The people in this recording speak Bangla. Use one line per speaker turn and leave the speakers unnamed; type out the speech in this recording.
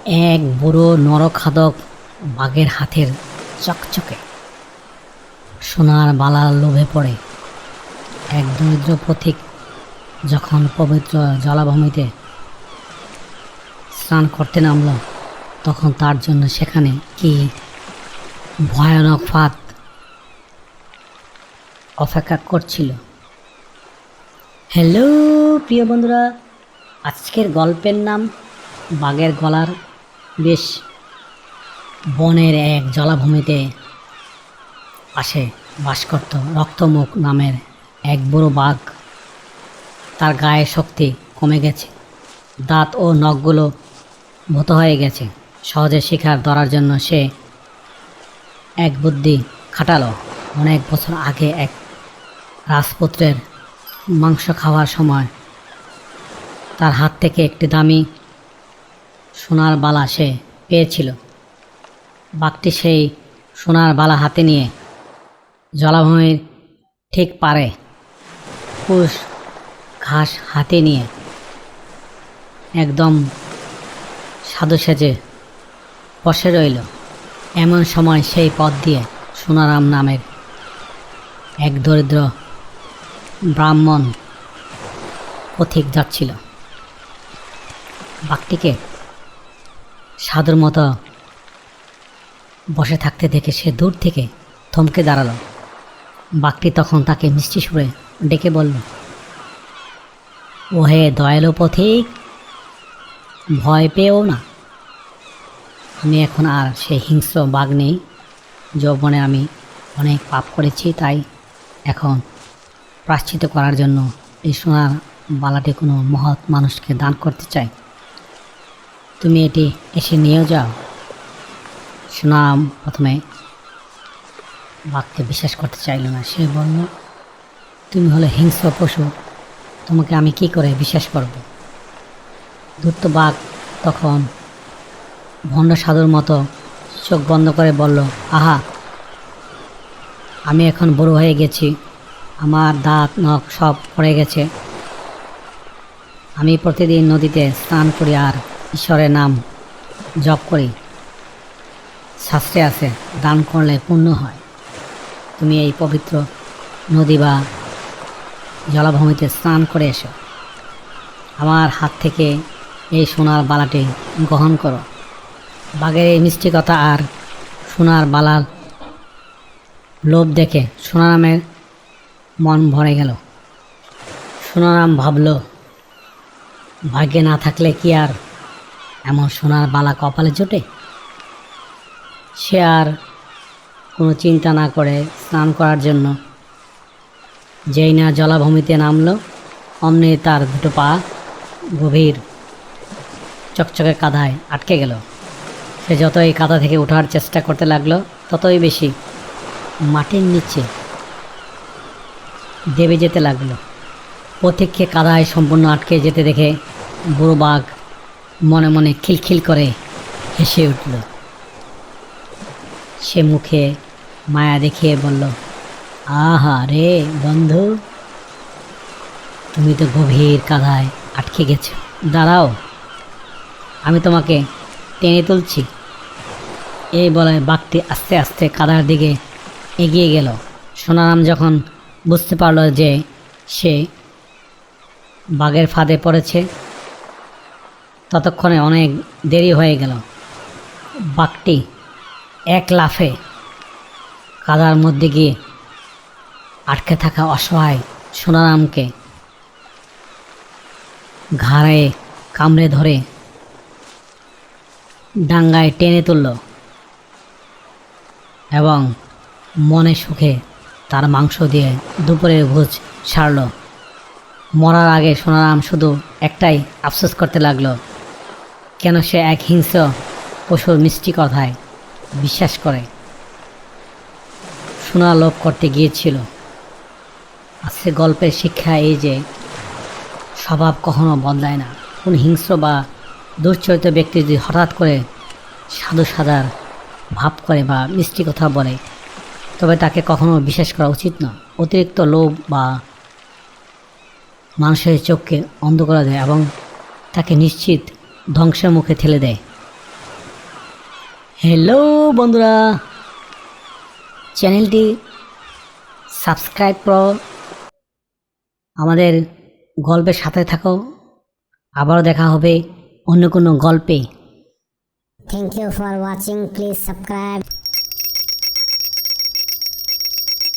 এক বুড়ো নরখাদক বাঘের হাতের চকচকে সোনার বালার লোভে পড়ে এক দরিদ্র পথিক যখন পবিত্র জলাভূমিতে স্নান করতে নামল, তখন তার জন্য সেখানে কি ভয়ানক ফাঁদ অপেক্ষা করছিল। হ্যালো প্রিয় বন্ধুরা, আজকের গল্পের নাম বাঘের গলার বেশ। বনের এক জলাভূমিতে পাশে বাস করত রক্তমুখ নামের এক বুড়ো বাঘ। তার গায়ে শক্তি কমে গেছে, দাঁত ও নখগুলো ভূত হয়ে গেছে। সহজে শিকার ধরার জন্য সে এক বুদ্ধি খাটালো। অনেক বছর আগে এক রাজপুত্রের মাংস খাওয়ার সময় তার হাত থেকে একটি দামি সোনার বালা সে পেয়েছিল। বাঘটি সেই সোনার বালা হাতে নিয়ে জলাভূমির ঠিক পারে পুষ ঘাস হাতে নিয়ে একদম সাধু সেজে বসে রইল। এমন সময় সেই পথ দিয়ে সোনারাম নামের এক দরিদ্র ব্রাহ্মণ পথিক যাচ্ছিল। বাঘটিকে সাধুর মতো বসে থাকতে দেখে সে দূর থেকে থমকে দাঁড়ালো। বাঘটি তখন তাকে মিষ্টি সুরে ডেকে বলল, ওহে দয়ালু পথিক, ভয় পেও না। আমি এখন আর সেই হিংস্র বাঘ নেই। যৌবনে আমি অনেক পাপ করেছি, তাই এখন প্রায়শ্চিত্ত করার জন্য এই সোনার বালাটি কোনো মহৎ মানুষকে দান করতে চাই। তুমি এটি এসে নিয়ে যাও। সোনারাম প্রথমে বাঘকে বিশ্বাস করতে চাইল না। সে বলল, তুমি হলে হিংস্র পশু, তোমাকে আমি কি করে বিশ্বাস করব? ধূর্ত বাঘ তখন ভণ্ড সাধুর মতো চোখ বন্ধ করে বলল, আহা, আমি এখন বুড়ো হয়ে গেছি, আমার দাঁত নখ সব পড়ে গেছে। আমি প্রতিদিন নদীতে স্নান করি আর ঈশ্বরের নাম জপ করি। শাস্ত্রে আছে দান করলে পুণ্য হয়। তুমি এই পবিত্র নদী বা জলাভূমিতে স্নান করে এসো। আমার হাত থেকে এই সোনার বালাটি গ্রহণ করো। বাঘের এই মিষ্টি কথা আর সোনার বালার লোভ দেখে সোনারামের মন ভরে গেল। সোনারাম ভাবল, ভাগ্যে না থাকলে কি আর এমন সোনার বালা কপালে জোটে? সে আর কোনো চিন্তা না করে স্নান করার জন্য যেই না জলাভূমিতে নামলো, অমনি তার দুটো পা গভীর চকচকে কাদায় আটকে গেল। সে যতই কাদা থেকে ওঠার চেষ্টা করতে লাগলো, ততই বেশি মাটির নিচে দেবে যেতে লাগলো। পথিককে কাদায় সম্পূর্ণ আটকে যেতে দেখে বুড়ো বাঘ মনে মনে খিলখিল করে হেসে উঠল। সে মুখে মায়া দেখিয়ে বলল, আহা রে বন্ধু, তুমি তো গভীর কাদায় আটকে গেছো। দাঁড়াও, আমি তোমাকে টেনে তুলছি। এই বলে বাঘটি আস্তে আস্তে কাদার দিকে এগিয়ে গেল। সোনারাম যখন বুঝতে পারল যে সে বাঘের ফাঁদে পড়েছে, ততক্ষণে অনেক দেরি হয়ে গেল। বাঘটি এক লাফে কাদার মধ্যে গিয়ে আটকে থাকা অসহায় সোনারামকে ঘাড়ে কামড়ে ধরে ডাঙ্গায় টেনে তুলল এবং মনে সুখে তার মাংস দিয়ে দুপুরের ভোজ সারল। মরার আগে সোনারাম শুধু একটাই আফসোস করতে লাগলো, কেন সে এক হিংস্র পশুর মিষ্টি কথায় বিশ্বাস করে সোনা লোভ করতে গিয়েছিল। আজকে গল্পের শিক্ষা এই যে স্বভাব কখনো বদলায় না। কোন হিংস্র বা দুশ্চরিত্র ব্যক্তি যদি হঠাৎ করে সাধু সাজার ভাব করে বা মিষ্টি কথা বলে, তবে তাকে কখনো বিশ্বাস করা উচিত না। অতিরিক্ত লোভ বা মানুষের চোখকে অন্ধ করে দেয় এবং তাকে নিশ্চিত ধ্বংসের মুখে ঠেলে দেয়। হ্যালো বন্ধুরা, চ্যানেলটি সাবস্ক্রাইব করো, আমাদের গল্পের সাথে থাকো। আবারও দেখা হবে অন্য কোনো গল্পে।
Thank you for watching. Please subscribe.